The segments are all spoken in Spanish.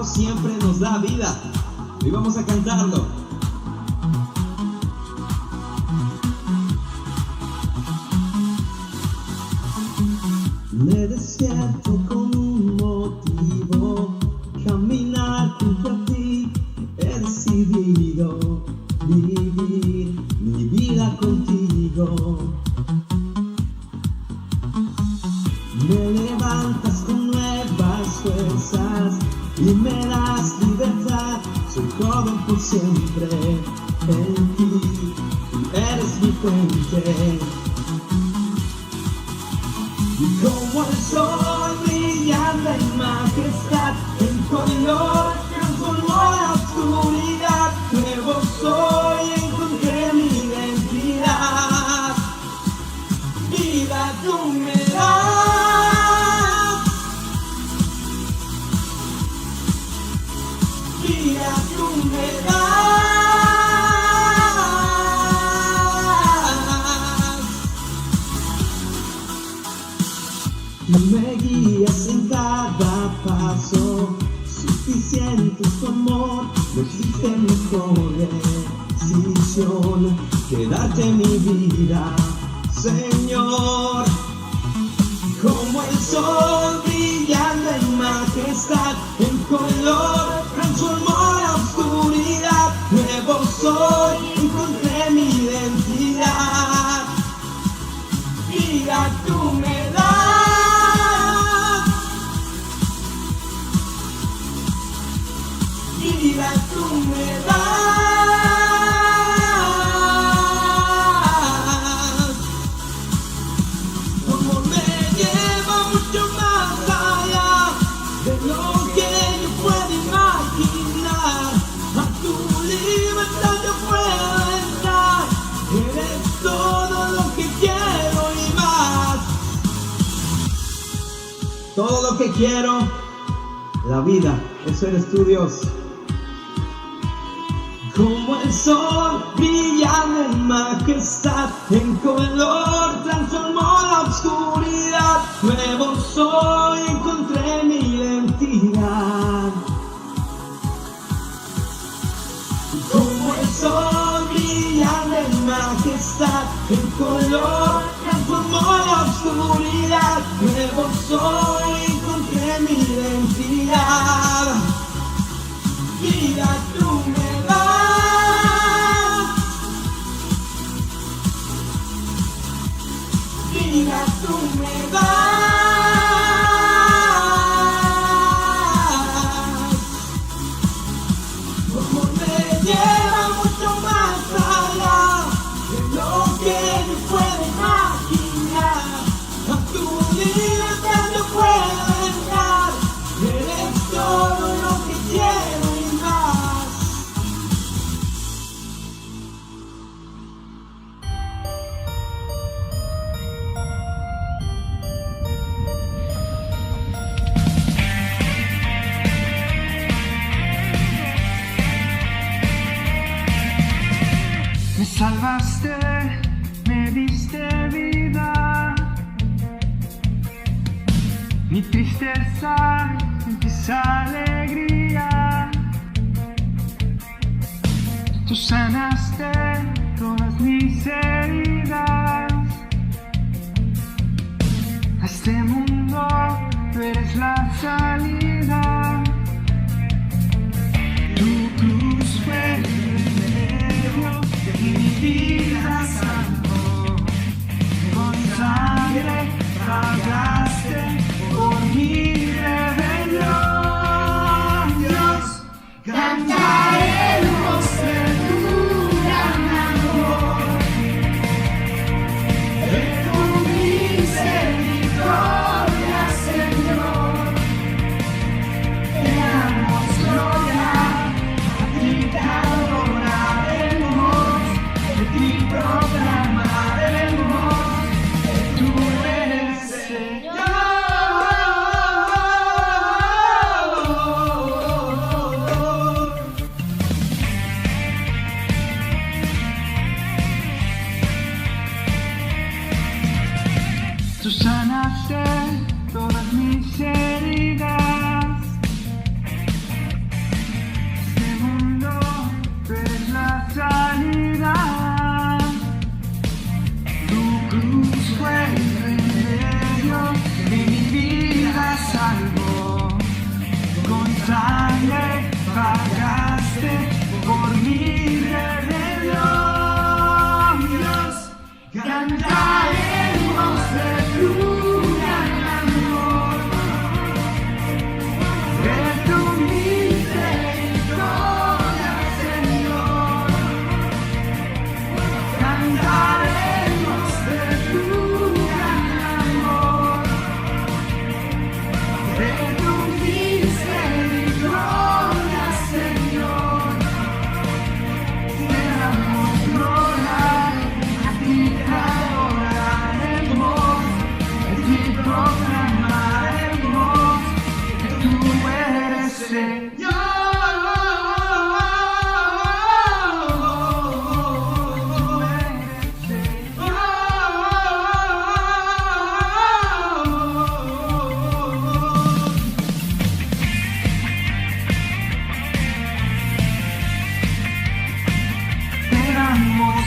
siempre nos da vida. Y vamos a cantarlo. Me despierto con un motivo, caminar junto a ti. He decidido vivir mi vida contigo. Me levantas con nuevas fuerzas y me das libertad. Soy joven por siempre en ti, tú eres mi fuente. Y como el sol brillando en majestad, el color transformó la oscuridad. Nuevo soy, encontré mi identidad. Vida tú me das, vida tú me das. Tú me guías en cada paso, suficiente es tu amor, no existe mejor decisión que darte mi vida, Señor. Como el sol brillando en majestad, el color transformó la oscuridad. Nuevo soy, encontré mi identidad. Vida tú me das. Vida tú me das. Como me lleva mucho más allá de lo que yo puedo imaginar. A tu libertad yo puedo entrar. Eres todo lo que quiero y más. Todo lo que quiero, la vida, eso eres tú, Dios. Como el sol brillando en majestad, el color transformó la oscuridad. Nuevo soy, encontré mi identidad. Como el sol brillando en majestad, el color transformó la oscuridad. Nuevo soy, encontré mi identidad. Vida tú me das. Vida tú me das. Como me lleva mucho más allá de lo que yo puedo imaginar. A tu libertad yo puedo entrar. Eres todo lo que quiero y más. Me salvaste, me diste vida. Mi tristeza empieza alegría. Tú sanaste todas mis heridas. A este mundo tú eres la salida. Tu cruz fue el remedio de mi vida sanó. Con sangre pagaste por mi rebelión. Dios, cantaremos de tu gran amor, de tu misericordia, Señor. Te damos gloria a ti,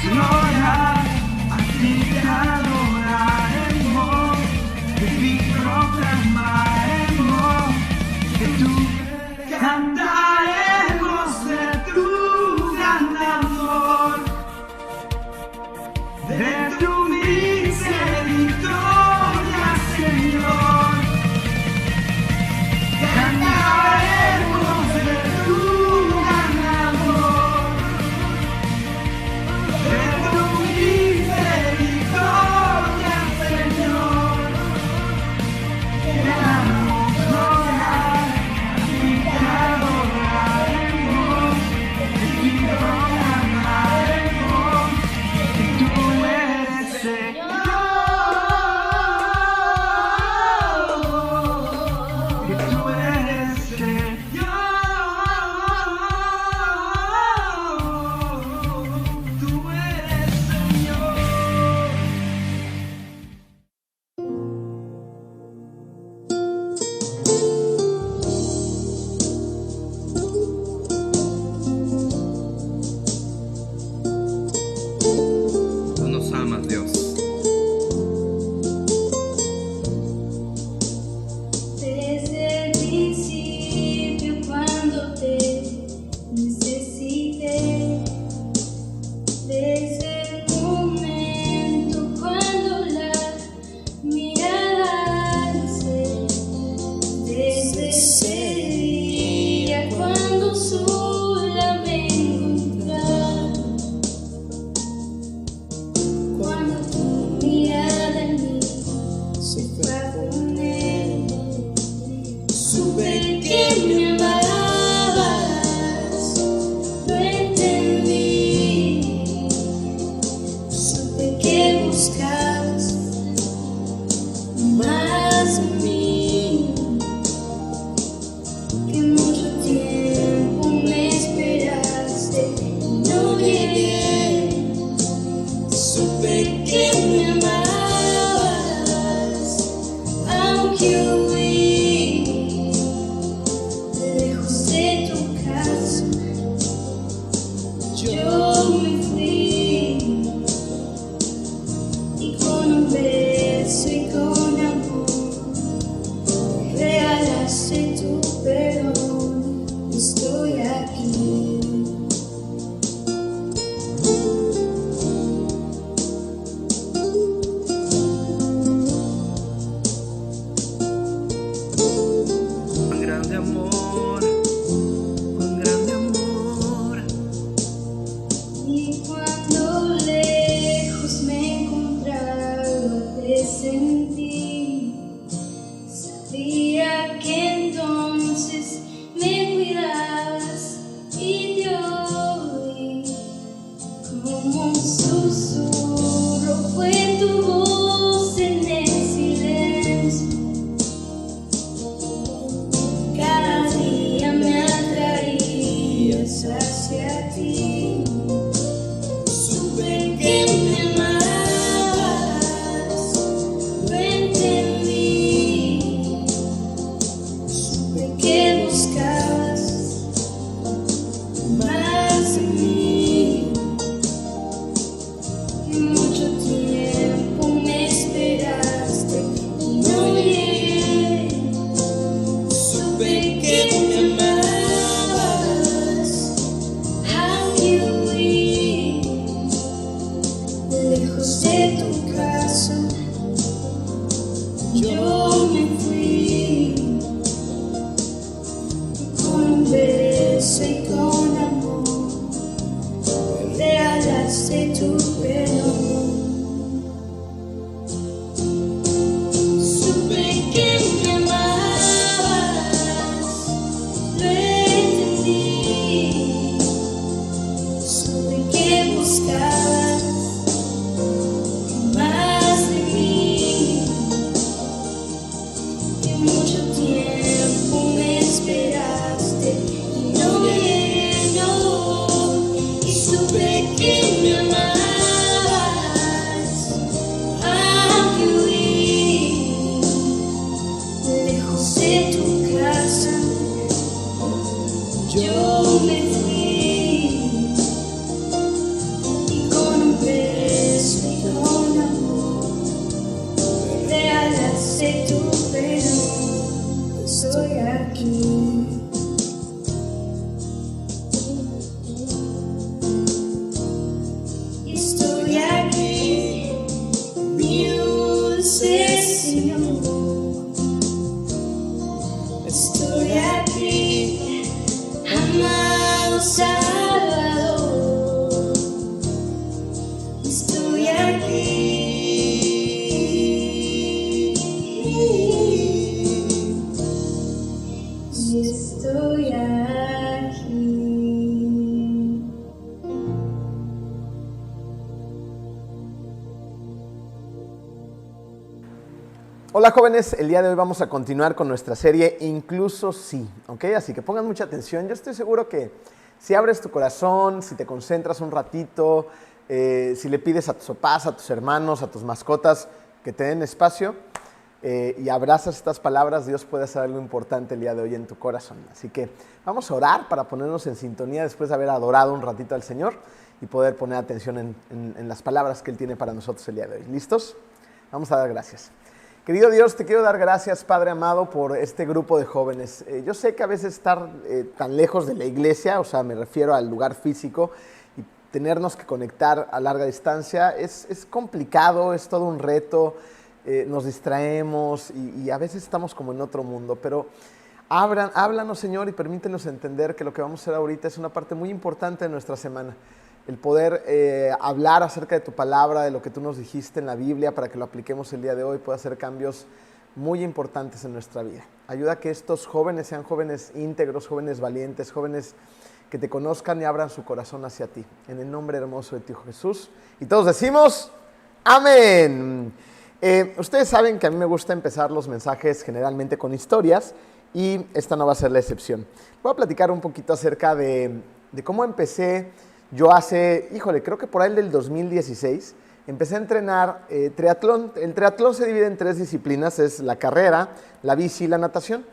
gloria, a ti te adoraremos, de ti proclamaremos, que tú cantaremos de tu gran amor, de tu misericordia, Señor. Cantaremos de tu gran amor, de tu misericordia, Señor. Te damos gloria, a ti te adoraremos, de ti proclamaremos que tú eres Señor, que tú eres Señor, tú eres Señor. Tú nos amas, Dios. Desde el principio cuando te necesité, desde el momento cuando la mirada alcé, desde ese día cuando sola me encontraba, cuando tu mirada en mí se fue a poner, supe que me amabas, lo entendí, supe que buscabas más de mí, que mucho tiempo me esperaste y no llegué, supe que me amabas, aunque huí lejos de tu casa, yo me fui y con un beso y con amor regalaste tu perdón. Estoy aquí. Cuán grande amor, cuán grande amor. Y cuando lejos me encontraba, te sentí, sabía que entonces me cuidabas y te oí, como un susurro fue tu voz en el silencio. Cada día me atraías hacia ti. Supe que me amabas, lo entendí, supe que buscabas más de mí, que mucho tiempo me esperaste y no llegué, supe que me amabas, aunque huí lejos de tu casa, yo me fui con un beso y con amor regalaste tu perdón. Supe que me amabas, lo entendí, supe que buscabas más de mí, que mucho tiempo me esperaste y no llegué, no, y supe que me amabas. Hola jóvenes, el día de hoy vamos a continuar con nuestra serie Incluso Sí, ¿ok? Así que pongan mucha atención. Yo estoy seguro que si abres tu corazón, si te concentras un ratito, si le pides a tus papás, a tus hermanos, a tus mascotas que te den espacio y abrazas estas palabras, Dios puede hacer algo importante el día de hoy en tu corazón. Así que vamos a orar para ponernos en sintonía después de haber adorado un ratito al Señor y poder poner atención en las palabras que Él tiene para nosotros el día de hoy. ¿Listos? Vamos a dar gracias. Querido Dios, te quiero dar gracias, Padre amado, por este grupo de jóvenes. Yo sé que a veces estar tan lejos de la iglesia, o sea, me refiero al lugar físico, y tenernos que conectar a larga distancia, es complicado, es todo un reto, nos distraemos y a veces estamos como en otro mundo, pero háblanos, Señor, y permítenos entender que lo que vamos a hacer ahorita es una parte muy importante de nuestra semana. El poder hablar acerca de tu palabra, de lo que tú nos dijiste en la Biblia, para que lo apliquemos el día de hoy, pueda hacer cambios muy importantes en nuestra vida. Ayuda a que estos jóvenes sean jóvenes íntegros, jóvenes valientes, jóvenes que te conozcan y abran su corazón hacia ti. En el nombre hermoso de tu Hijo Jesús. Y todos decimos, amén. Ustedes saben que a mí me gusta empezar los mensajes generalmente con historias y esta no va a ser la excepción. Voy a platicar un poquito acerca de cómo empecé. Yo creo que por ahí del 2016, empecé a entrenar triatlón. El triatlón se divide en 3 disciplinas, es la carrera, la bici y la natación.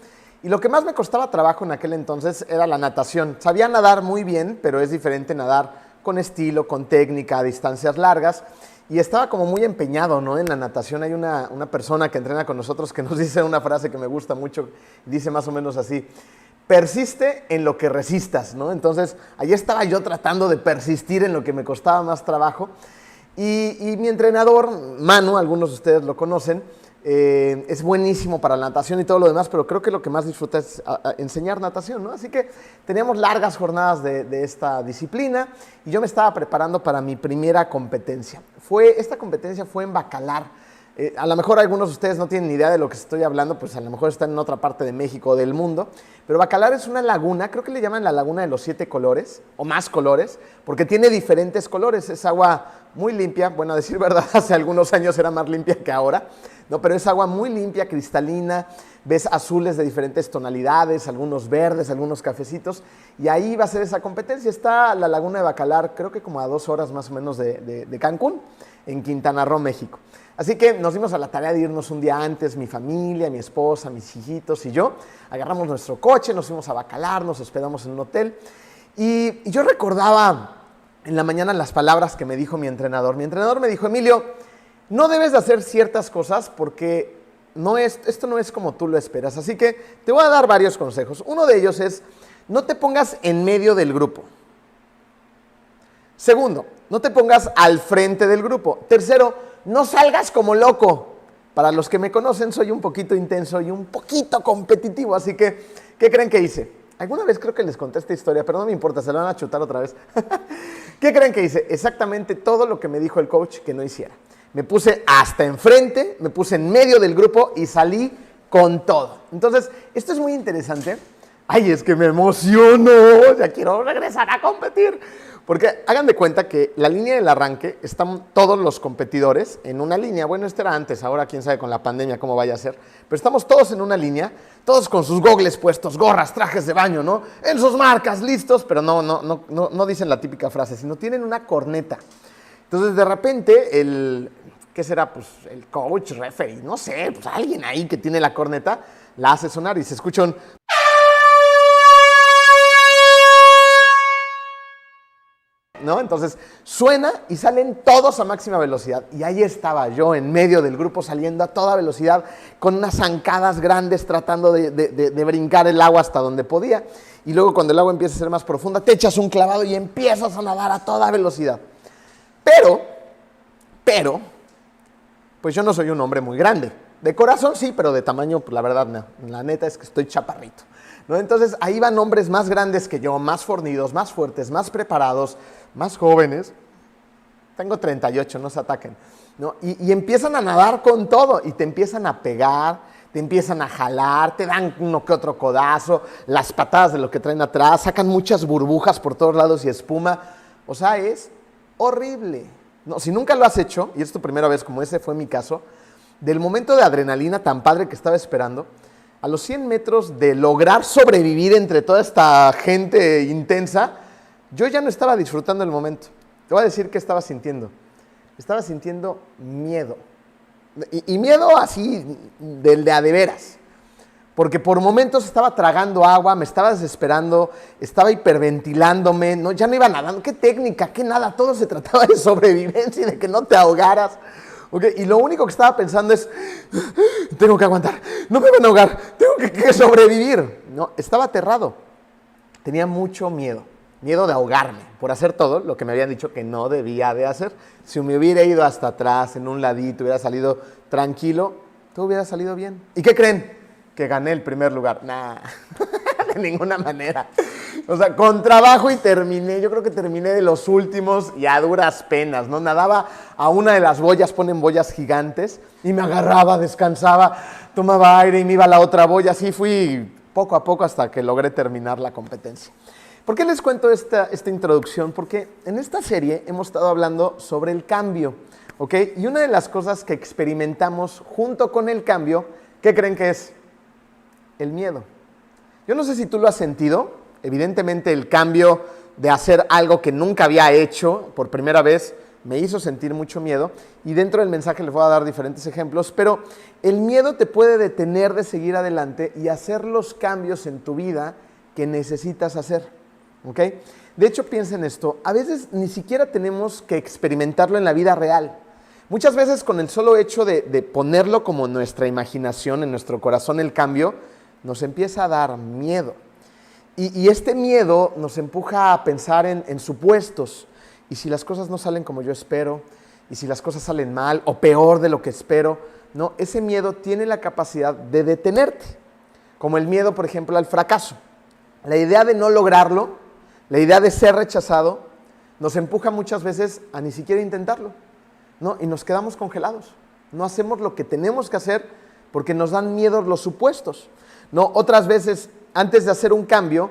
Y lo que más me costaba trabajo en aquel entonces era la natación. Sabía nadar muy bien, pero es diferente nadar con estilo, con técnica, a distancias largas. Y estaba como muy empeñado, ¿no? En la natación hay una persona que entrena con nosotros que nos dice una frase que me gusta mucho, dice más o menos así: persiste en lo que resistas, ¿no? Entonces, ahí estaba yo tratando de persistir en lo que me costaba más trabajo. Y mi entrenador, Manu, algunos de ustedes lo conocen, es buenísimo para la natación y todo lo demás, pero creo que lo que más disfruta es enseñar natación, ¿no? Así que teníamos largas jornadas de esta disciplina y yo me estaba preparando para mi primera competencia. Esta competencia fue en Bacalar. A lo mejor algunos de ustedes no tienen ni idea de lo que estoy hablando, pues a lo mejor están en otra parte de México o del mundo, pero Bacalar es una laguna, creo que le llaman la laguna de los 7 colores, o más colores, porque tiene diferentes colores. Es agua muy limpia, bueno, a decir verdad, hace algunos años era más limpia que ahora, ¿no? Pero es agua muy limpia, cristalina, ves azules de diferentes tonalidades, algunos verdes, algunos cafecitos, y ahí va a ser esa competencia. Está la laguna de Bacalar, creo que como a 2 horas más o menos de Cancún, en Quintana Roo, México. Así que nos dimos a la tarea de irnos un día antes, mi familia, mi esposa, mis hijitos y yo. Agarramos nuestro coche, nos fuimos a Bacalar, nos hospedamos en un hotel. Y yo recordaba en la mañana las palabras que me dijo mi entrenador. Mi entrenador me dijo: Emilio, no debes de hacer ciertas cosas porque esto no es como tú lo esperas. Así que te voy a dar varios consejos. Uno de ellos es: no te pongas en medio del grupo. Segundo, no te pongas al frente del grupo. Tercero, no salgas como loco. Para los que me conocen, soy un poquito intenso y un poquito competitivo, así que, ¿qué creen que hice? Alguna vez creo que les conté esta historia, pero no me importa, se la van a chutar otra vez. ¿Qué creen que hice? Exactamente todo lo que me dijo el coach que no hiciera. Me puse hasta enfrente, me puse en medio del grupo y salí con todo. Entonces, esto es muy interesante. Ay, es que me emociono, ya quiero regresar a competir. Porque hagan de cuenta que la línea del arranque están todos los competidores en una línea. Bueno, esto era antes, ahora quién sabe con la pandemia cómo vaya a ser. Pero estamos todos en una línea, todos con sus gogles puestos, gorras, trajes de baño, ¿no? En sus marcas, listos, pero no dicen la típica frase, sino tienen una corneta. Entonces, de repente, ¿qué será? Pues el coach, referee, no sé, pues alguien ahí que tiene la corneta, la hace sonar y se escucha un... ¿no? Entonces suena y salen todos a máxima velocidad. Y ahí estaba yo en medio del grupo saliendo a toda velocidad con unas zancadas grandes tratando de brincar el agua hasta donde podía. Y luego cuando el agua empieza a ser más profunda, te echas un clavado y empiezas a nadar a toda velocidad. Pero, pues yo no soy un hombre muy grande. De corazón sí, pero de tamaño, pues la verdad no. La neta es que estoy chaparrito, ¿no? Entonces ahí van hombres más grandes que yo, más fornidos, más fuertes, más preparados, más jóvenes. Tengo 38, no se ataquen, ¿no? Y empiezan a nadar con todo y te empiezan a pegar, te empiezan a jalar, te dan uno que otro codazo, las patadas de lo que traen atrás, sacan muchas burbujas por todos lados y espuma. O sea, es horrible. No, si nunca lo has hecho, y es tu primera vez como ese fue mi caso, del momento de adrenalina tan padre que estaba esperando, a los 100 metros de lograr sobrevivir entre toda esta gente intensa, yo ya no estaba disfrutando el momento. Te voy a decir qué estaba sintiendo. Estaba sintiendo miedo. Y miedo así, del de a de veras. Porque por momentos estaba tragando agua, me estaba desesperando, estaba hiperventilándome, ¿no? Ya no iba nadando. ¿Qué técnica? ¿Qué nada? Todo se trataba de sobrevivencia y de que no te ahogaras. ¿Okay? Y lo único que estaba pensando es, tengo que aguantar, no me van a ahogar, tengo que sobrevivir. No, estaba aterrado. Tenía mucho miedo. Miedo de ahogarme por hacer todo lo que me habían dicho que no debía de hacer. Si me hubiera ido hasta atrás, en un ladito, hubiera salido tranquilo, todo hubiera salido bien. ¿Y qué creen? Que gané el primer lugar. Nah, de ninguna manera. O sea, con trabajo y terminé. Yo creo que terminé de los últimos y a duras penas, ¿no? Nadaba a una de las boyas, ponen boyas gigantes, y me agarraba, descansaba, tomaba aire y me iba a la otra boya. Así fui poco a poco hasta que logré terminar la competencia. ¿Por qué les cuento esta introducción? Porque en esta serie hemos estado hablando sobre el cambio, ¿ok? Y una de las cosas que experimentamos junto con el cambio, ¿qué creen que es? El miedo. Yo no sé si tú lo has sentido. Evidentemente el cambio de hacer algo que nunca había hecho por primera vez me hizo sentir mucho miedo. Y dentro del mensaje les voy a dar diferentes ejemplos. Pero el miedo te puede detener de seguir adelante y hacer los cambios en tu vida que necesitas hacer. ¿Ok? De hecho, piensa en esto. A veces ni siquiera tenemos que experimentarlo en la vida real. Muchas veces con el solo hecho de ponerlo como nuestra imaginación, en nuestro corazón, el cambio, nos empieza a dar miedo. Y este miedo nos empuja a pensar en supuestos. Y si las cosas no salen como yo espero, y si las cosas salen mal o peor de lo que espero, no, ese miedo tiene la capacidad de detenerte. Como el miedo, por ejemplo, al fracaso. La idea de no lograrlo, la idea de ser rechazado, nos empuja muchas veces a ni siquiera intentarlo, ¿no? Y nos quedamos congelados. No hacemos lo que tenemos que hacer porque nos dan miedo los supuestos, ¿no? Otras veces, antes de hacer un cambio,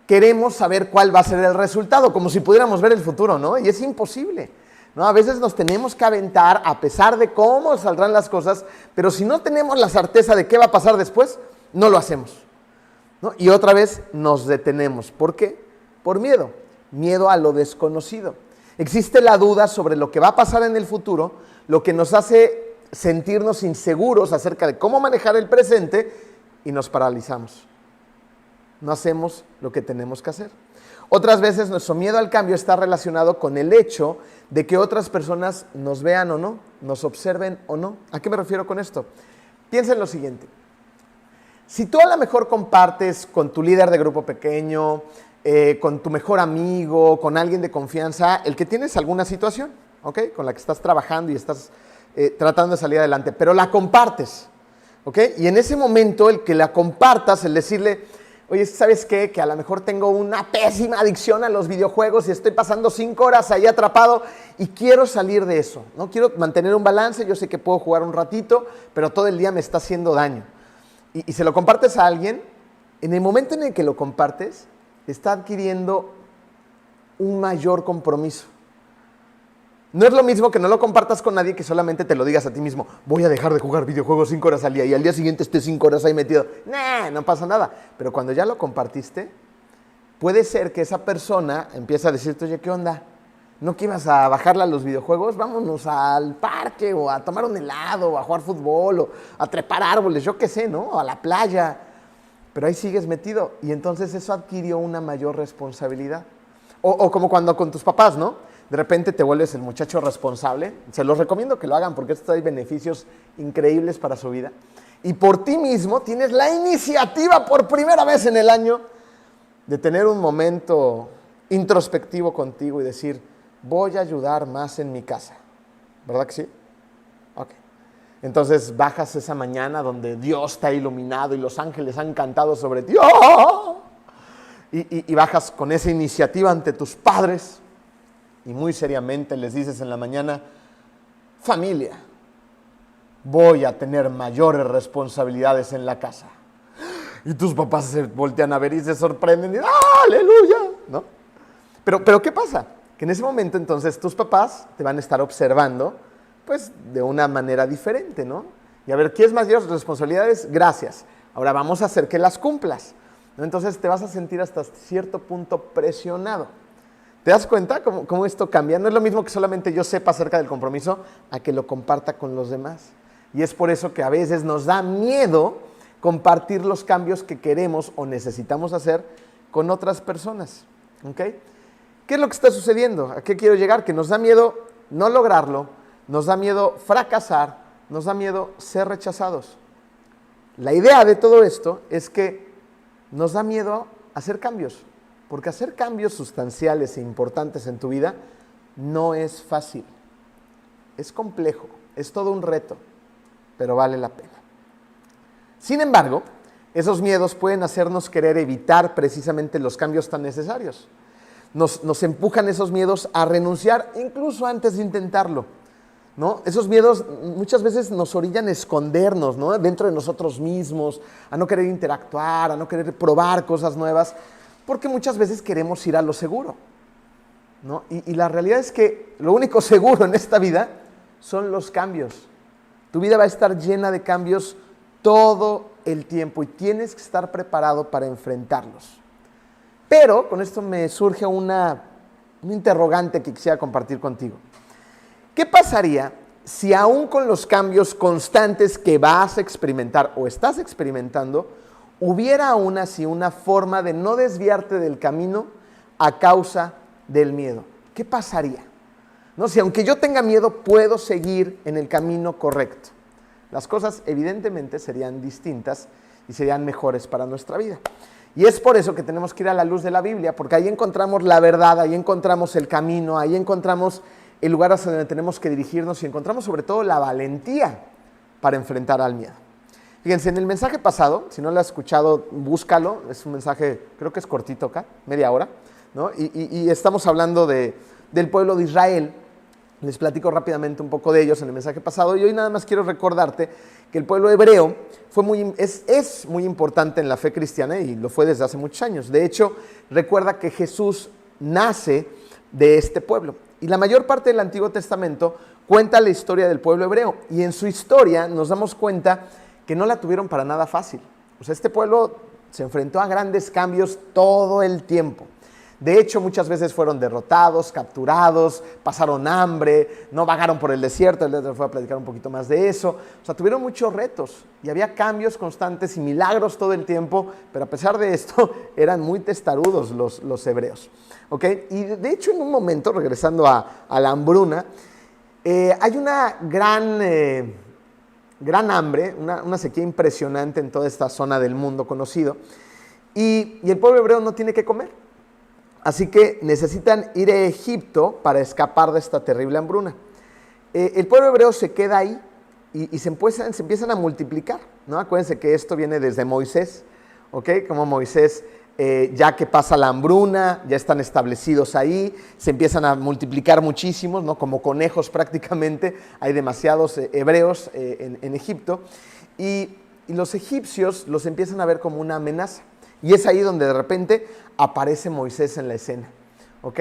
queremos saber cuál va a ser el resultado, como si pudiéramos ver el futuro, ¿no? Y es imposible, ¿no? A veces nos tenemos que aventar a pesar de cómo saldrán las cosas, pero si no tenemos la certeza de qué va a pasar después, no lo hacemos, ¿no? Y otra vez nos detenemos. ¿Por qué? Por miedo. Miedo a lo desconocido. Existe la duda sobre lo que va a pasar en el futuro, lo que nos hace sentirnos inseguros acerca de cómo manejar el presente y nos paralizamos. No hacemos lo que tenemos que hacer. Otras veces nuestro miedo al cambio está relacionado con el hecho de que otras personas nos vean o no, nos observen o no. ¿A qué me refiero con esto? Piensa en lo siguiente. Si tú a lo mejor compartes con tu líder de grupo pequeño, con tu mejor amigo, con alguien de confianza, el que tienes alguna situación, ¿ok? Con la que estás trabajando y estás tratando de salir adelante, pero la compartes, ¿ok? Y en ese momento el que la compartas, el decirle, oye, ¿sabes qué? Que a lo mejor tengo una pésima adicción a los videojuegos y estoy pasando 5 horas ahí atrapado y quiero salir de eso, ¿no? Quiero mantener un balance, yo sé que puedo jugar un ratito, pero todo el día me está haciendo daño. Y se lo compartes a alguien, en el momento en el que lo compartes, está adquiriendo un mayor compromiso. No es lo mismo que no lo compartas con nadie que solamente te lo digas a ti mismo. Voy a dejar de jugar videojuegos 5 horas al día y al día siguiente esté 5 horas ahí metido. Nah, no pasa nada. Pero cuando ya lo compartiste, puede ser que esa persona empiece a decirte, oye, ¿qué onda? ¿No que ibas a bajarla a los videojuegos? Vámonos al parque o a tomar un helado o a jugar fútbol o a trepar árboles, yo qué sé, ¿no? O a la playa. Pero ahí sigues metido y entonces eso adquirió una mayor responsabilidad. O como cuando con tus papás, ¿no? De repente te vuelves el muchacho responsable. Se los recomiendo que lo hagan porque esto hay beneficios increíbles para su vida. Y por ti mismo tienes la iniciativa por primera vez en el año de tener un momento introspectivo contigo y decir, voy a ayudar más en mi casa. ¿Verdad que sí? Ok. Entonces bajas esa mañana donde Dios te ha iluminado y los ángeles han cantado sobre ti. ¡Oh! Y bajas con esa iniciativa ante tus padres y muy seriamente les dices en la mañana, familia, voy a tener mayores responsabilidades en la casa. Y tus papás se voltean a ver y se sorprenden y ¡aleluya! ¿No? Pero ¿qué pasa? Que en ese momento entonces tus papás te van a estar observando pues de una manera diferente, ¿no? Y a ver, ¿quieres más responsabilidades? Gracias. Ahora vamos a hacer que las cumplas, ¿no? Entonces te vas a sentir hasta cierto punto presionado. ¿Te das cuenta cómo esto cambia? No es lo mismo que solamente yo sepa acerca del compromiso a que lo comparta con los demás. Y es por eso que a veces nos da miedo compartir los cambios que queremos o necesitamos hacer con otras personas. ¿Ok? ¿Qué es lo que está sucediendo? ¿A qué quiero llegar? Que nos da miedo no lograrlo, nos da miedo fracasar, nos da miedo ser rechazados. La idea de todo esto es que nos da miedo hacer cambios, porque hacer cambios sustanciales e importantes en tu vida no es fácil, es complejo, es todo un reto, pero vale la pena. Sin embargo, esos miedos pueden hacernos querer evitar precisamente los cambios tan necesarios. Nos empujan esos miedos a renunciar incluso antes de intentarlo, ¿no? Esos miedos muchas veces nos orillan a escondernos, ¿no? Dentro de nosotros mismos, a no querer interactuar, a no querer probar cosas nuevas, porque muchas veces queremos ir a lo seguro, ¿no? Y la realidad es que lo único seguro en esta vida son los cambios. Tu vida va a estar llena de cambios todo el tiempo y tienes que estar preparado para enfrentarlos. Pero con esto me surge un interrogante que quisiera compartir contigo. ¿Qué pasaría si aún con los cambios constantes que vas a experimentar o estás experimentando, hubiera aún así una forma de no desviarte del camino a causa del miedo? ¿Qué pasaría? ¿No? Si aunque yo tenga miedo, puedo seguir en el camino correcto. Las cosas evidentemente serían distintas y serían mejores para nuestra vida. Y es por eso que tenemos que ir a la luz de la Biblia, porque ahí encontramos la verdad, ahí encontramos el camino, ahí encontramos el lugar hacia donde tenemos que dirigirnos y encontramos sobre todo la valentía para enfrentar al miedo. Fíjense, en el mensaje pasado, si no lo has escuchado, búscalo, es un mensaje, creo que es cortito acá, media hora, ¿no? Y estamos hablando del pueblo de Israel. Les platico rápidamente un poco de ellos en el mensaje pasado y hoy nada más quiero recordarte que el pueblo hebreo es muy importante en la fe cristiana y lo fue desde hace muchos años. De hecho, recuerda que Jesús nace de este pueblo y la mayor parte del Antiguo Testamento cuenta la historia del pueblo hebreo y en su historia nos damos cuenta que no la tuvieron para nada fácil. O sea, este pueblo se enfrentó a grandes cambios todo el tiempo. De hecho, muchas veces fueron derrotados, capturados, pasaron hambre, no vagaron por el desierto, el líder fue a platicar un poquito más de eso. O sea, tuvieron muchos retos y había cambios constantes y milagros todo el tiempo, pero a pesar de esto, eran muy testarudos los hebreos. ¿Ok? Y de hecho, en un momento, regresando a la hambruna, hay una gran hambre, una sequía impresionante en toda esta zona del mundo conocido, y el pueblo hebreo no tiene que comer. Así que necesitan ir a Egipto para escapar de esta terrible hambruna. El pueblo hebreo se queda ahí y se empiezan a multiplicar, ¿no? Acuérdense que esto viene desde Moisés, ¿ok? Como Moisés, ya que pasa la hambruna, ya están establecidos ahí, se empiezan a multiplicar muchísimos, ¿no? Como conejos prácticamente, hay demasiados hebreos en Egipto. Y los egipcios los empiezan a ver como una amenaza. Y es ahí donde de repente aparece Moisés en la escena, ¿ok?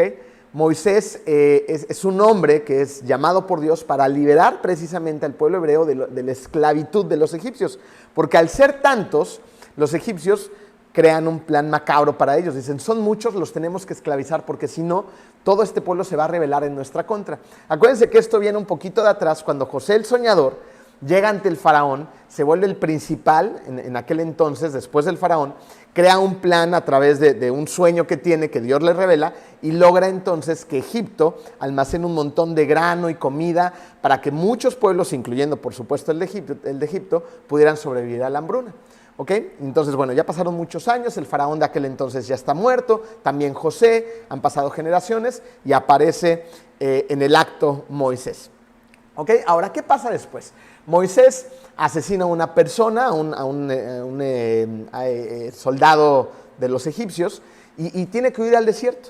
Moisés es un hombre que es llamado por Dios para liberar precisamente al pueblo hebreo de la esclavitud de los egipcios, porque al ser tantos, los egipcios crean un plan macabro para ellos. Dicen, son muchos, los tenemos que esclavizar porque si no, todo este pueblo se va a rebelar en nuestra contra. Acuérdense que esto viene un poquito de atrás, cuando José el soñador llega ante el faraón, se vuelve el principal en aquel entonces, después del faraón, crea un plan a través de un sueño que tiene, que Dios le revela, y logra entonces que Egipto almacene un montón de grano y comida para que muchos pueblos, incluyendo por supuesto el de Egipto, pudieran sobrevivir a la hambruna. ¿Ok? Entonces, bueno, ya pasaron muchos años, el faraón de aquel entonces ya está muerto, también José, han pasado generaciones y aparece en el acto Moisés. ¿Ok? Ahora, ¿qué pasa después? Moisés asesina a una persona, a un soldado de los egipcios y tiene que huir al desierto.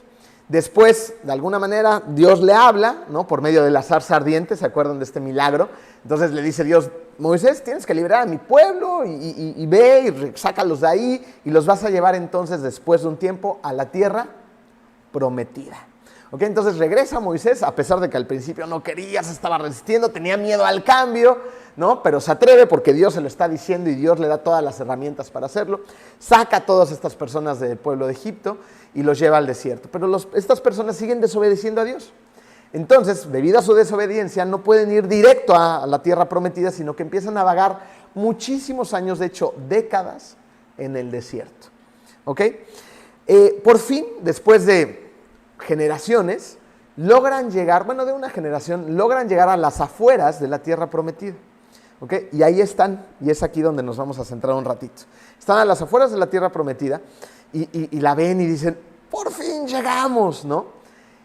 Después, de alguna manera, Dios le habla, ¿no? Por medio de la zarza ardiente, ¿se acuerdan de este milagro? Entonces le dice Dios, Moisés, tienes que liberar a mi pueblo y ve y sácalos de ahí y los vas a llevar entonces después de un tiempo a la tierra prometida. ¿Ok? Entonces regresa Moisés, a pesar de que al principio no quería, se estaba resistiendo, tenía miedo al cambio, ¿no? Pero se atreve porque Dios se lo está diciendo y Dios le da todas las herramientas para hacerlo. Saca a todas estas personas del pueblo de Egipto y los lleva al desierto. Pero estas personas siguen desobedeciendo a Dios. Entonces, debido a su desobediencia, no pueden ir directo a la tierra prometida, sino que empiezan a vagar muchísimos años, de hecho, décadas, en el desierto. ¿Ok? Por fin, después de generaciones, logran llegar, de una generación, logran llegar a las afueras de la tierra prometida. ¿Ok? Y ahí están, y es aquí donde nos vamos a centrar un ratito. Están a las afueras de la tierra prometida y la ven y dicen, por fin llegamos, ¿no?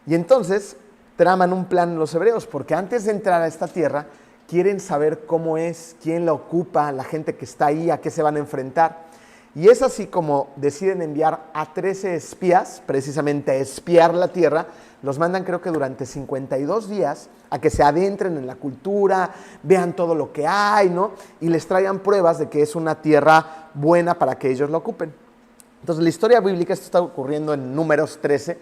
Y entonces traman un plan los hebreos, porque antes de entrar a esta tierra, quieren saber cómo es, quién la ocupa, la gente que está ahí, a qué se van a enfrentar. Y es así como deciden enviar a 13 espías, precisamente a espiar la tierra. Los mandan, creo que durante 52 días, a que se adentren en la cultura, vean todo lo que hay, ¿no? Y les traigan pruebas de que es una tierra buena para que ellos la ocupen. Entonces, la historia bíblica, esto está ocurriendo en Números 13,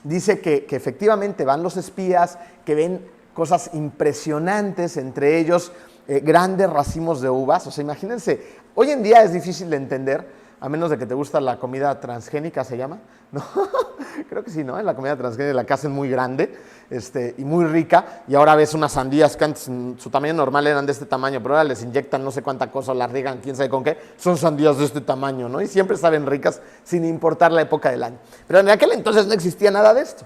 dice que efectivamente van los espías, que ven cosas impresionantes, entre ellos grandes racimos de uvas. O sea, imagínense, hoy en día es difícil de entender, a menos de que te gusta la comida transgénica, ¿se llama? ¿No? Creo que sí, ¿no? La comida transgénica la que hacen muy grande y muy rica, y ahora ves unas sandías que antes su tamaño normal eran de este tamaño, pero ahora les inyectan no sé cuánta cosa, las riegan, quién sabe con qué, son sandías de este tamaño, ¿no? Y siempre saben ricas sin importar la época del año. Pero en aquel entonces no existía nada de esto.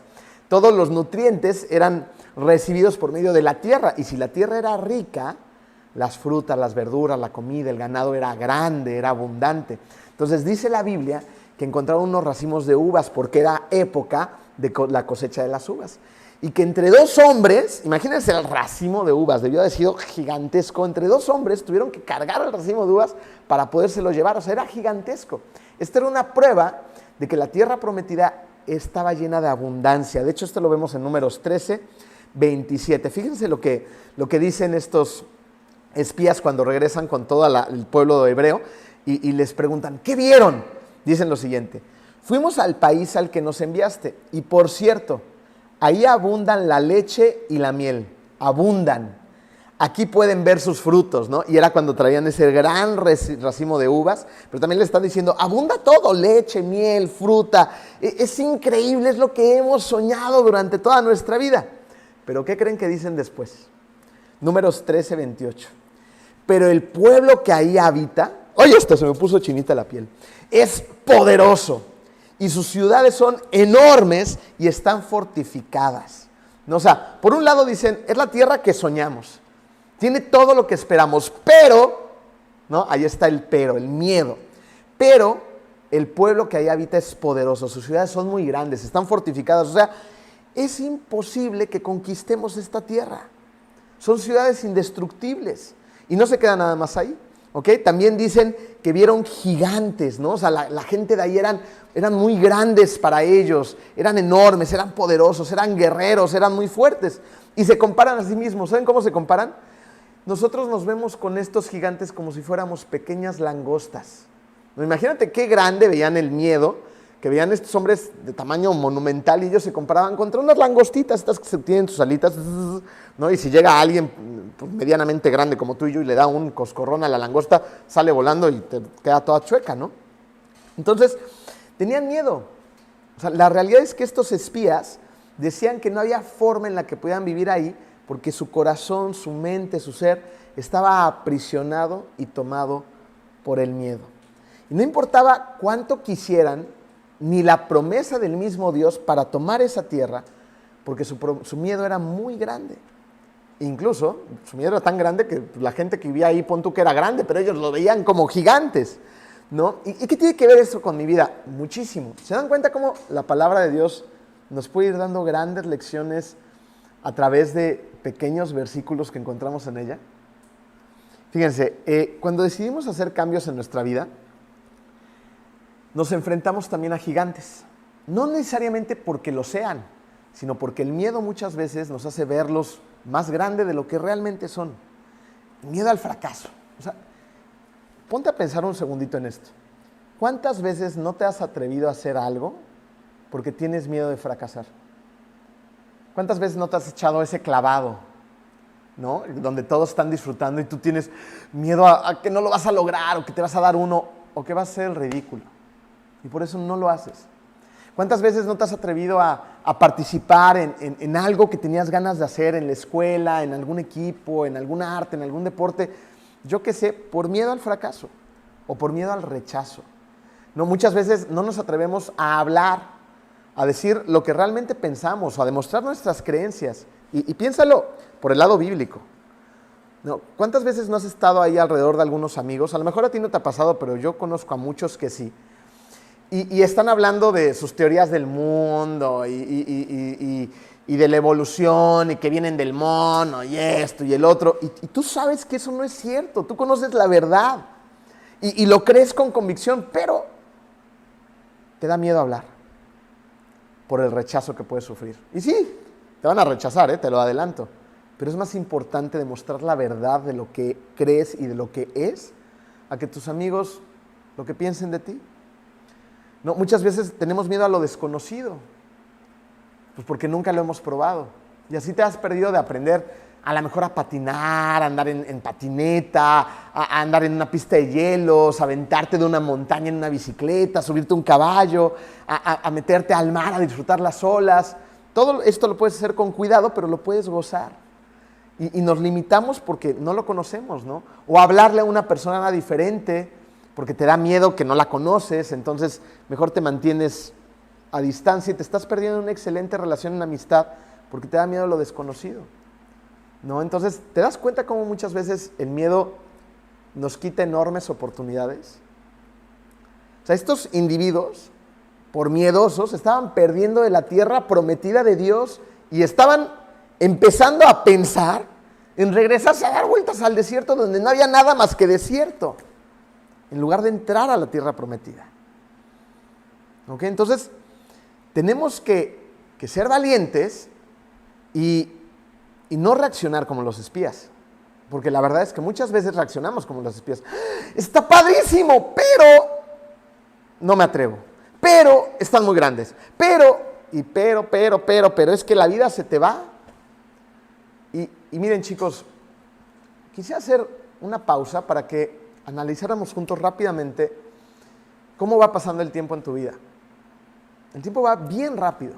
Todos los nutrientes eran recibidos por medio de la tierra, y si la tierra era rica, las frutas, las verduras, la comida, el ganado era grande, era abundante. Entonces dice la Biblia que encontraron unos racimos de uvas porque era época de la cosecha de las uvas. Y que entre dos hombres, imagínense el racimo de uvas, debió haber sido gigantesco, entre dos hombres tuvieron que cargar el racimo de uvas para podérselo llevar, o sea, era gigantesco. Esta era una prueba de que la tierra prometida estaba llena de abundancia. De hecho, esto lo vemos en Números 13, 27. Fíjense lo que dicen estos espías cuando regresan con todo el pueblo hebreo y les preguntan, ¿qué vieron? Dicen lo siguiente: fuimos al país al que nos enviaste, y por cierto, ahí abundan la leche y la miel, abundan. Aquí pueden ver sus frutos, ¿no? Y era cuando traían ese gran racimo de uvas, pero también le están diciendo, abunda todo, leche, miel, fruta. Es increíble, es lo que hemos soñado durante toda nuestra vida. Pero ¿qué creen que dicen después? Números 13, 28. Pero el pueblo que ahí habita, oye, esto se me puso chinita la piel, es poderoso, y sus ciudades son enormes y están fortificadas. ¿No? O sea, por un lado dicen, es la tierra que soñamos, tiene todo lo que esperamos, pero, ¿no? Ahí está el pero, el miedo. Pero el pueblo que ahí habita es poderoso, sus ciudades son muy grandes, están fortificadas. O sea, es imposible que conquistemos esta tierra. Son ciudades indestructibles. Y no se queda nada más ahí, ¿ok? También dicen que vieron gigantes, ¿no? O sea, la gente de ahí eran muy grandes para ellos, eran enormes, eran poderosos, eran guerreros, eran muy fuertes. Y se comparan a sí mismos. ¿Saben cómo se comparan? Nosotros nos vemos con estos gigantes como si fuéramos pequeñas langostas. Imagínate qué grande veían el miedo, que veían estos hombres de tamaño monumental, y ellos se comparaban contra unas langostitas, estas que se tienen sus alitas, ¿no? Y si llega alguien pues, medianamente grande como tú y yo y le da un coscorrón a la langosta, sale volando y te queda toda chueca, ¿no? Entonces, tenían miedo. O sea, la realidad es que estos espías decían que no había forma en la que pudieran vivir ahí, porque su corazón, su mente, su ser estaba aprisionado y tomado por el miedo. Y no importaba cuánto quisieran, ni la promesa del mismo Dios para tomar esa tierra, porque su miedo era muy grande. Incluso, su miedo era tan grande que la gente que vivía ahí, pon tú que era grande, pero ellos lo veían como gigantes, ¿no? ¿Y qué tiene que ver esto con mi vida? Muchísimo. ¿Se dan cuenta cómo la palabra de Dios nos puede ir dando grandes lecciones a través de pequeños versículos que encontramos en ella? Fíjense, cuando decidimos hacer cambios en nuestra vida, nos enfrentamos también a gigantes. No necesariamente porque lo sean, sino porque el miedo muchas veces nos hace verlos más grande de lo que realmente son. Miedo al fracaso. O sea, ponte a pensar un segundito en esto. ¿Cuántas veces no te has atrevido a hacer algo porque tienes miedo de fracasar? ¿Cuántas veces no te has echado ese clavado, ¿no? Donde todos están disfrutando y tú tienes miedo a que no lo vas a lograr, o que te vas a dar uno, o que vas a ser el ridículo. Y por eso no lo haces. ¿Cuántas veces no te has atrevido a participar en algo que tenías ganas de hacer en la escuela, en algún equipo, en algún arte, en algún deporte? Yo qué sé, por miedo al fracaso o por miedo al rechazo. No, muchas veces no nos atrevemos a hablar, a decir lo que realmente pensamos o a demostrar nuestras creencias. Y piénsalo por el lado bíblico. No, ¿cuántas veces no has estado ahí alrededor de algunos amigos? A lo mejor a ti no te ha pasado, pero yo conozco a muchos que sí. Y están hablando de sus teorías del mundo y de la evolución y que vienen del mono y esto y el otro. Y tú sabes que eso no es cierto. Tú conoces la verdad y lo crees con convicción, pero te da miedo hablar por el rechazo que puedes sufrir. Y sí, te van a rechazar, te lo adelanto. Pero es más importante demostrar la verdad de lo que crees y de lo que es, a que tus amigos lo que piensen de ti. No, muchas veces tenemos miedo a lo desconocido, pues porque nunca lo hemos probado. Y así te has perdido de aprender a lo mejor a patinar, a andar en patineta, a andar en una pista de hielos, a aventarte de una montaña en una bicicleta, a subirte a un caballo, a meterte al mar, a disfrutar las olas. Todo esto lo puedes hacer con cuidado, pero lo puedes gozar. Y nos limitamos porque no lo conocemos, ¿no? O hablarle a una persona diferente porque te da miedo que no la conoces, entonces mejor te mantienes a distancia y te estás perdiendo una excelente relación en amistad porque te da miedo lo desconocido, ¿no? Entonces, ¿te das cuenta cómo muchas veces el miedo nos quita enormes oportunidades? O sea, estos individuos, por miedosos, estaban perdiendo de la tierra prometida de Dios y estaban empezando a pensar en regresarse a dar vueltas al desierto donde no había nada más que desierto, en lugar de entrar a la tierra prometida. ¿Ok? Entonces, tenemos que ser valientes y no reaccionar como los espías. Porque la verdad es que muchas veces reaccionamos como los espías. Está padrísimo, pero no me atrevo. Pero están muy grandes. Pero es que la vida se te va. Y miren, chicos, quisiera hacer una pausa para que analizáramos juntos rápidamente cómo va pasando el tiempo en tu vida. El tiempo va bien rápido.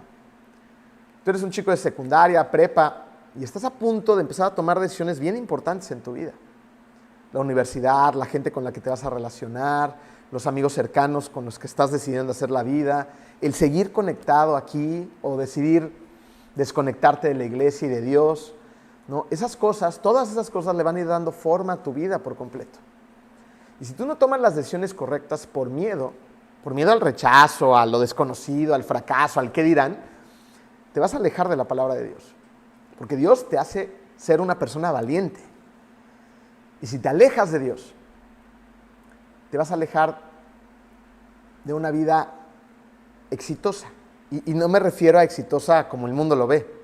Tú eres un chico de secundaria, prepa, y estás a punto de empezar a tomar decisiones bien importantes en tu vida. La universidad, la gente con la que te vas a relacionar, los amigos cercanos con los que estás decidiendo hacer la vida, el seguir conectado aquí o decidir desconectarte de la iglesia y de Dios, ¿no? Esas cosas, todas esas cosas le van a ir dando forma a tu vida por completo. Y si tú no tomas las decisiones correctas por miedo al rechazo, a lo desconocido, al fracaso, al qué dirán, te vas a alejar de la palabra de Dios. Porque Dios te hace ser una persona valiente. Y si te alejas de Dios, te vas a alejar de una vida exitosa. Y no me refiero a exitosa como el mundo lo ve.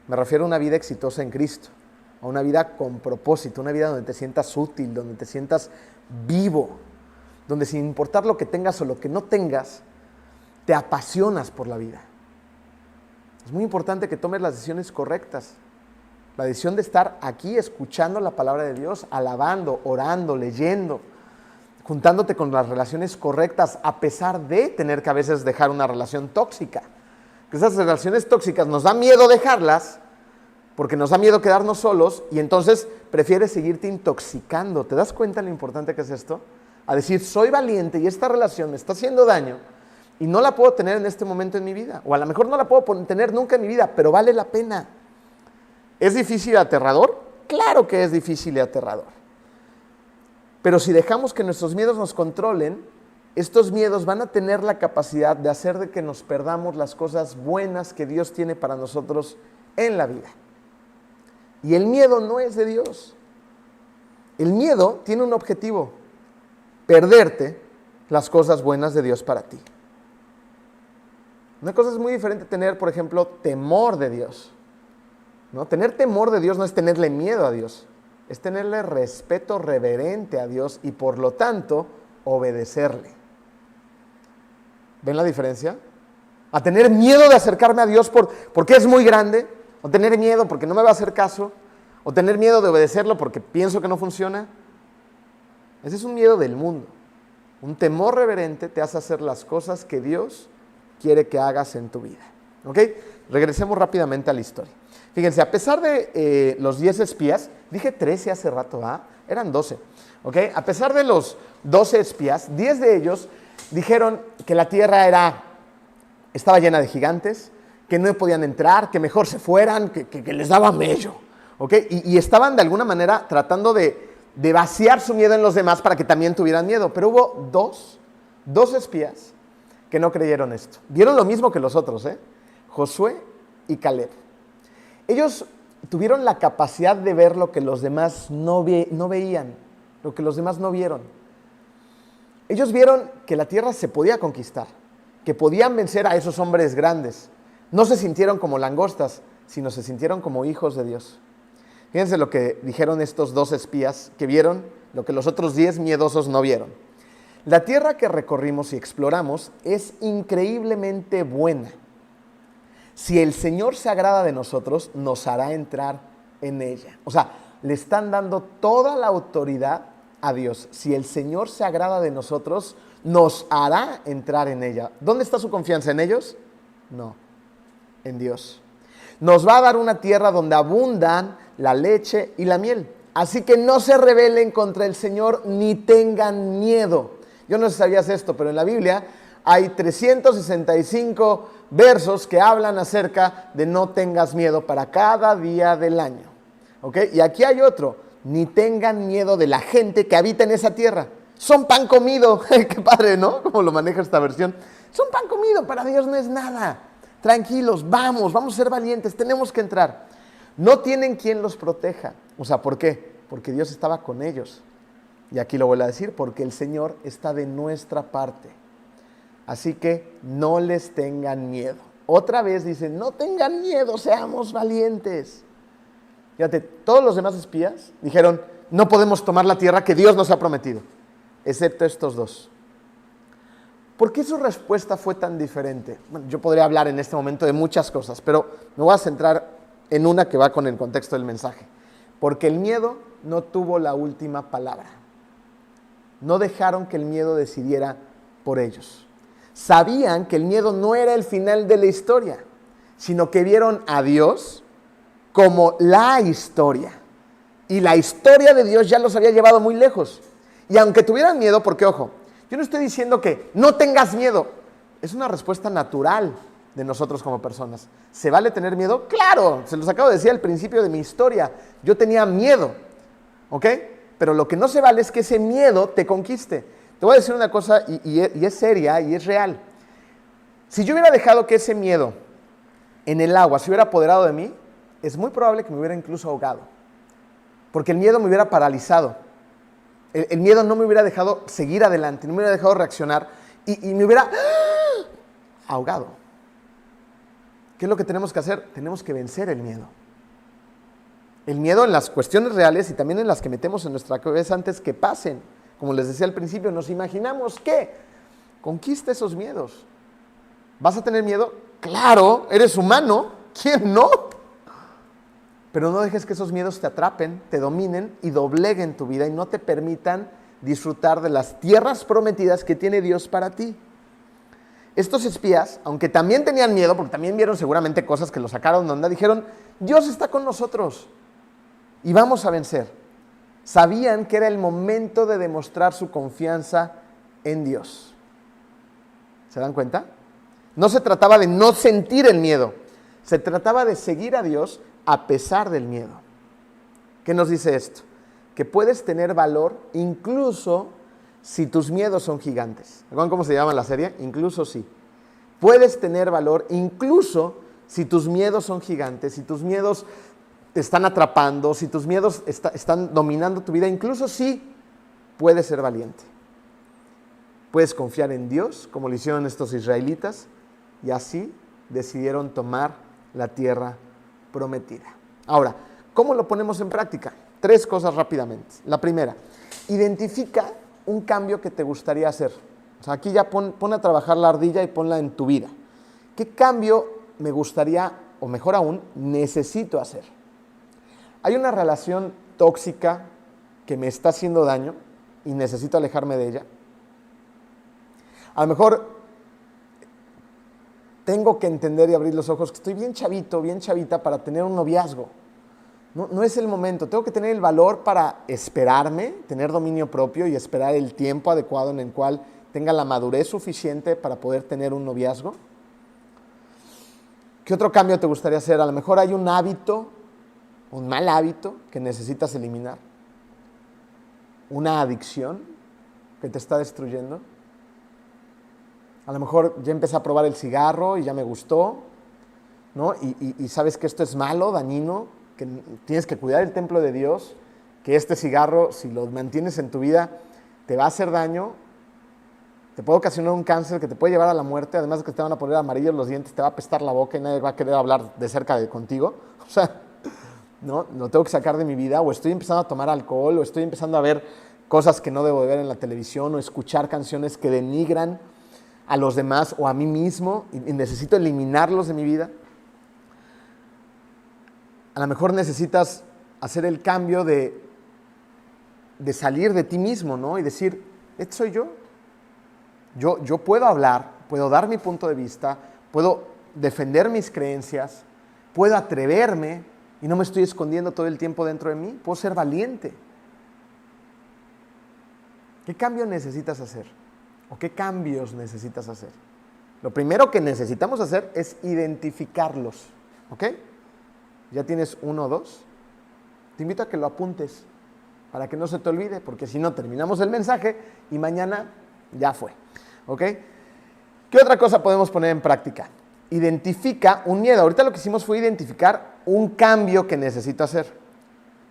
Me refiero a una vida exitosa en Cristo. A una vida con propósito, una vida donde te sientas útil, donde te sientas vivo, donde sin importar lo que tengas o lo que no tengas, te apasionas por la vida. Es muy importante que tomes las decisiones correctas. La decisión de estar aquí escuchando la palabra de Dios, alabando, orando, leyendo, juntándote con las relaciones correctas a pesar de tener que a veces dejar una relación tóxica. Que esas relaciones tóxicas nos da miedo dejarlas porque nos da miedo quedarnos solos y entonces prefieres seguirte intoxicando. ¿Te das cuenta lo importante que es esto? A decir, soy valiente y esta relación me está haciendo daño y no la puedo tener en este momento en mi vida. O a lo mejor no la puedo tener nunca en mi vida, pero vale la pena. ¿Es difícil y aterrador? Claro que es difícil y aterrador. Pero si dejamos que nuestros miedos nos controlen, estos miedos van a tener la capacidad de hacer de que nos perdamos las cosas buenas que Dios tiene para nosotros en la vida. Y el miedo no es de Dios. El miedo tiene un objetivo: perderte las cosas buenas de Dios para ti. Una cosa es muy diferente tener, por ejemplo, temor de Dios, ¿no? Tener temor de Dios no es tenerle miedo a Dios, es tenerle respeto reverente a Dios y por lo tanto obedecerle. ¿Ven la diferencia? A tener miedo de acercarme a Dios porque es muy grande, o tener miedo porque no me va a hacer caso, o tener miedo de obedecerlo porque pienso que no funciona. Ese es un miedo del mundo. Un temor reverente te hace hacer las cosas que Dios quiere que hagas en tu vida. ¿Ok? Regresemos rápidamente a la historia. Fíjense, a pesar de los 10 espías, dije 13 hace rato, eran 12. ¿Ok? A pesar de los 12 espías, 10 de ellos dijeron que la tierra estaba llena de gigantes, que no podían entrar, que mejor se fueran, que les daba mello. ¿Ok? Y estaban de alguna manera tratando de vaciar su miedo en los demás para que también tuvieran miedo. Pero hubo dos espías que no creyeron esto. Vieron lo mismo que los otros, Josué y Caleb. Ellos tuvieron la capacidad de ver lo que los demás no veían, lo que los demás no vieron. Ellos vieron que la tierra se podía conquistar, que podían vencer a esos hombres grandes. No se sintieron como langostas, sino se sintieron como hijos de Dios. Fíjense lo que dijeron estos 2 espías que vieron, lo que los otros 10 miedosos no vieron. La tierra que recorrimos y exploramos es increíblemente buena. Si el Señor se agrada de nosotros, nos hará entrar en ella. O sea, le están dando toda la autoridad a Dios. Si el Señor se agrada de nosotros, nos hará entrar en ella. ¿Dónde está su confianza? ¿En ellos? No, en Dios. Nos va a dar una tierra donde abundan la leche y la miel. Así que no se rebelen contra el Señor ni tengan miedo. Yo no sé si sabías esto, pero en la Biblia hay 365 versos que hablan acerca de no tengas miedo para cada día del año. ¿Ok? Y aquí hay otro, ni tengan miedo de la gente que habita en esa tierra. Son pan comido. Qué padre, ¿no? Como lo maneja esta versión. Son pan comido, para Dios no es nada. Tranquilos, vamos a ser valientes, tenemos que entrar. No tienen quien los proteja. O sea, ¿por qué? Porque Dios estaba con ellos. Y aquí lo vuelvo a decir, porque el Señor está de nuestra parte. Así que no les tengan miedo. Otra vez dice, no tengan miedo, seamos valientes. Fíjate, todos los demás espías dijeron, no podemos tomar la tierra que Dios nos ha prometido, excepto estos 2. ¿Por qué su respuesta fue tan diferente? Bueno, yo podría hablar en este momento de muchas cosas, pero me voy a centrar en una que va con el contexto del mensaje. Porque el miedo no tuvo la última palabra. No dejaron que el miedo decidiera por ellos. Sabían que el miedo no era el final de la historia, sino que vieron a Dios como la historia. Y la historia de Dios ya los había llevado muy lejos. Y aunque tuvieran miedo, porque ojo, yo no estoy diciendo que no tengas miedo. Es una respuesta natural de nosotros como personas. ¿Se vale tener miedo? ¡Claro! Se los acabo de decir al principio de mi historia. Yo tenía miedo, ¿ok? Pero lo que no se vale es que ese miedo te conquiste. Te voy a decir una cosa y es seria y es real. Si yo hubiera dejado que ese miedo en el agua se hubiera apoderado de mí, es muy probable que me hubiera incluso ahogado. Porque el miedo me hubiera paralizado. El miedo no me hubiera dejado seguir adelante, no me hubiera dejado reaccionar y me hubiera ahogado. ¿Qué es lo que tenemos que hacer? Tenemos que vencer el miedo. El miedo en las cuestiones reales y también en las que metemos en nuestra cabeza antes que pasen. Como les decía al principio, nos imaginamos que conquista esos miedos. ¿Vas a tener miedo? Claro, eres humano. ¿Quién no? Pero no dejes que esos miedos te atrapen, te dominen y dobleguen tu vida y no te permitan disfrutar de las tierras prometidas que tiene Dios para ti. Estos espías, aunque también tenían miedo, porque también vieron seguramente cosas que los sacaron de onda, dijeron, Dios está con nosotros y vamos a vencer. Sabían que era el momento de demostrar su confianza en Dios. ¿Se dan cuenta? No se trataba de no sentir el miedo, se trataba de seguir a Dios a pesar del miedo. ¿Qué nos dice esto? Que puedes tener valor incluso si tus miedos son gigantes. ¿Recuerdan cómo se llama la serie? Incluso sí. Puedes tener valor incluso si tus miedos son gigantes, si tus miedos te están atrapando, si tus miedos están dominando tu vida, incluso sí puedes ser valiente. Puedes confiar en Dios, como lo hicieron estos israelitas, y así decidieron tomar la tierra prometida. Ahora, ¿cómo lo ponemos en práctica? 3 cosas rápidamente. La primera, identifica un cambio que te gustaría hacer. O sea, aquí ya pon a trabajar la ardilla y ponla en tu vida. ¿Qué cambio me gustaría o mejor aún, necesito hacer. Hay una relación tóxica que me está haciendo daño y necesito alejarme de ella. A lo mejor tengo que entender y abrir los ojos que estoy bien chavito, bien chavita para tener un noviazgo. No es el momento. Tengo que tener el valor para esperarme, tener dominio propio y esperar el tiempo adecuado en el cual tenga la madurez suficiente para poder tener un noviazgo. ¿Qué otro cambio te gustaría hacer? A lo mejor hay un hábito, un mal hábito que necesitas eliminar. Una adicción que te está destruyendo. A lo mejor ya empecé a probar el cigarro y ya me gustó, ¿no? Y sabes que esto es malo, dañino, que tienes que cuidar el templo de Dios, que este cigarro, si lo mantienes en tu vida, te va a hacer daño, te puede ocasionar un cáncer que te puede llevar a la muerte, además de que te van a poner amarillos los dientes, te va a apestar la boca y nadie va a querer hablar de cerca de contigo. O sea, no, lo tengo que sacar de mi vida, o estoy empezando a tomar alcohol, o estoy empezando a ver cosas que no debo de ver en la televisión, o escuchar canciones que denigran a los demás o a mí mismo, y necesito eliminarlos de mi vida. A lo mejor necesitas hacer el cambio de salir de ti mismo, ¿no? Y decir, ¿este soy yo? Yo puedo hablar, puedo dar mi punto de vista, puedo defender mis creencias, puedo atreverme y no me estoy escondiendo todo el tiempo dentro de mí, puedo ser valiente. ¿Qué cambio necesitas hacer? ¿O qué cambios necesitas hacer? Lo primero que necesitamos hacer es identificarlos, ¿ok? ¿Ya tienes 1 o 2? Te invito a que lo apuntes para que no se te olvide, porque si no terminamos el mensaje y mañana ya fue, ¿ok? ¿Qué otra cosa podemos poner en práctica? Identifica un miedo. Ahorita lo que hicimos fue identificar un cambio que necesito hacer.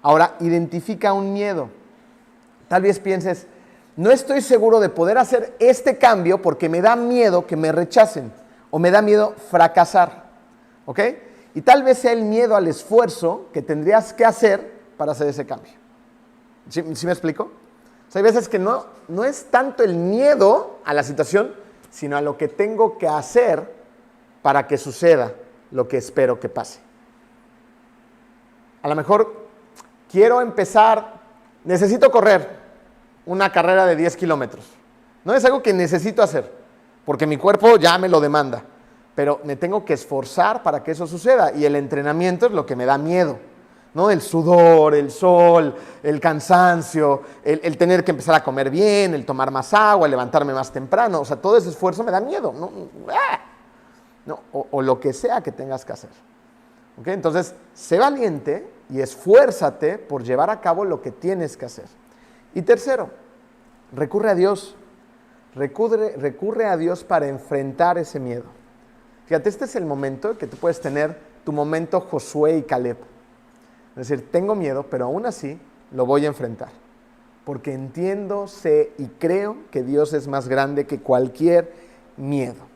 Ahora, identifica un miedo. Tal vez pienses, no estoy seguro de poder hacer este cambio porque me da miedo que me rechacen o me da miedo fracasar, ¿ok? Y tal vez sea el miedo al esfuerzo que tendrías que hacer para hacer ese cambio. ¿Sí me explico? O sea, hay veces que no es tanto el miedo a la situación, sino a lo que tengo que hacer para que suceda lo que espero que pase. A lo mejor quiero empezar, necesito correr una carrera de 10 kilómetros. No es algo que necesito hacer, porque mi cuerpo ya me lo demanda, pero me tengo que esforzar para que eso suceda, y el entrenamiento es lo que me da miedo, ¿no? El sudor, el sol, el cansancio, el tener que empezar a comer bien, el tomar más agua, el levantarme más temprano, o sea, todo ese esfuerzo me da miedo, ¿no? O lo que sea que tengas que hacer. ¿Okay? Entonces, sé valiente y esfuérzate por llevar a cabo lo que tienes que hacer. Y tercero, recurre a Dios. Recurre a Dios para enfrentar ese miedo. Fíjate, este es el momento que tú puedes tener tu momento Josué y Caleb. Es decir, tengo miedo, pero aún así lo voy a enfrentar. Porque entiendo, sé y creo que Dios es más grande que cualquier miedo.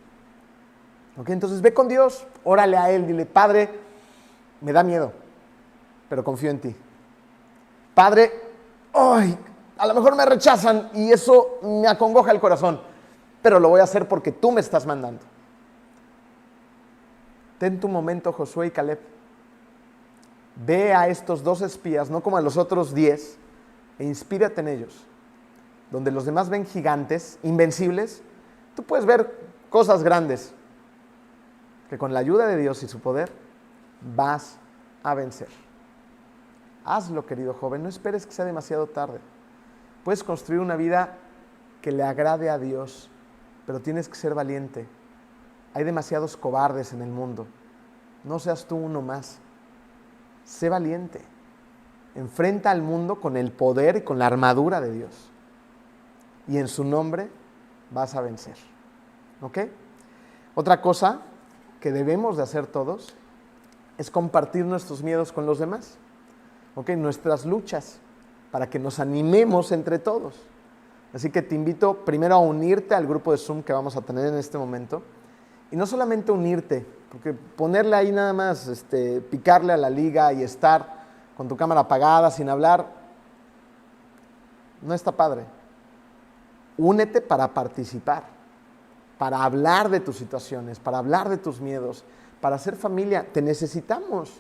¿Ok? Entonces ve con Dios, órale a Él, dile, Padre, me da miedo, pero confío en ti. Padre, ¡ay! A lo mejor me rechazan y eso me acongoja el corazón, pero lo voy a hacer porque tú me estás mandando. Ten tu momento, Josué y Caleb. Ve a estos 2 espías, no como a los otros 10, e inspírate en ellos. Donde los demás ven gigantes, invencibles, tú puedes ver cosas grandes que con la ayuda de Dios y su poder vas a vencer. Hazlo, querido joven, no esperes que sea demasiado tarde. Puedes construir una vida que le agrade a Dios, pero tienes que ser valiente. Hay demasiados cobardes en el mundo. No seas tú uno más. Sé valiente. Enfrenta al mundo con el poder y con la armadura de Dios. Y en su nombre vas a vencer. ¿Ok? Otra cosa que debemos de hacer todos es compartir nuestros miedos con los demás. ¿Ok? Nuestras luchas, para que nos animemos entre todos. Así que te invito primero a unirte al grupo de Zoom que vamos a tener en este momento. Y no solamente unirte, porque ponerle ahí nada más, picarle a la liga y estar con tu cámara apagada, sin hablar, no está padre. Únete para participar, para hablar de tus situaciones, para hablar de tus miedos, para ser familia te necesitamos.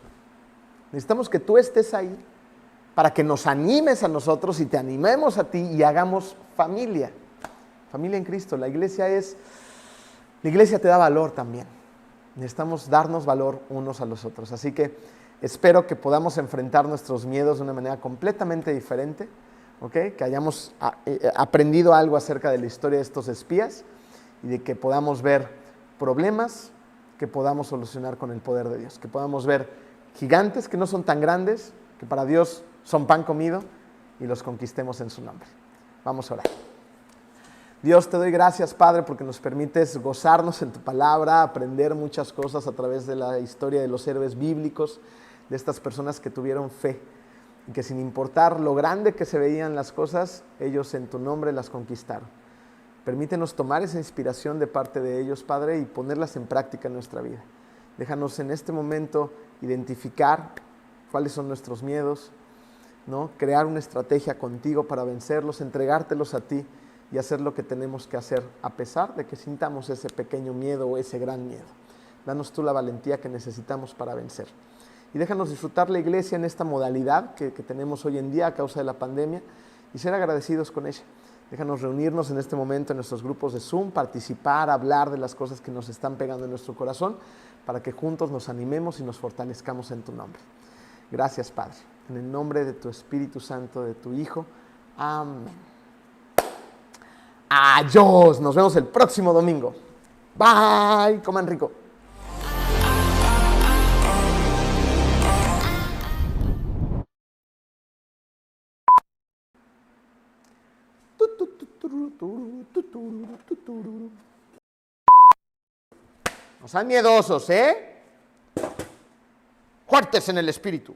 Necesitamos que tú estés ahí para que nos animes a nosotros y te animemos a ti y hagamos familia. Familia en Cristo. La iglesia te da valor también. Necesitamos darnos valor unos a los otros. Así que espero que podamos enfrentar nuestros miedos de una manera completamente diferente, ¿okay? Que hayamos aprendido algo acerca de la historia de estos espías y de que podamos ver problemas que podamos solucionar con el poder de Dios. Que podamos ver gigantes que no son tan grandes, que para Dios son pan comido y los conquistemos en su nombre. Vamos a orar. Dios, te doy gracias, Padre, porque nos permites gozarnos en tu palabra, aprender muchas cosas a través de la historia de los héroes bíblicos, de estas personas que tuvieron fe y que sin importar lo grande que se veían las cosas, ellos en tu nombre las conquistaron. Permítenos tomar esa inspiración de parte de ellos, Padre, y ponerlas en práctica en nuestra vida. Déjanos en este momento identificar cuáles son nuestros miedos, ¿no? Crear una estrategia contigo para vencerlos, entregártelos a ti y hacer lo que tenemos que hacer a pesar de que sintamos ese pequeño miedo o ese gran miedo. Danos tú la valentía que necesitamos para vencer. Y déjanos disfrutar la iglesia en esta modalidad que tenemos hoy en día a causa de la pandemia y ser agradecidos con ella. Déjanos reunirnos en este momento en nuestros grupos de Zoom, participar, hablar de las cosas que nos están pegando en nuestro corazón para que juntos nos animemos y nos fortalezcamos en tu nombre. Gracias, Padre. En el nombre de tu Espíritu Santo, de tu Hijo. Amén. Adiós. Nos vemos el próximo domingo. Bye. Coman rico. No sean miedosos, ¿eh? Fuertes en el espíritu.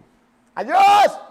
¡Adiós!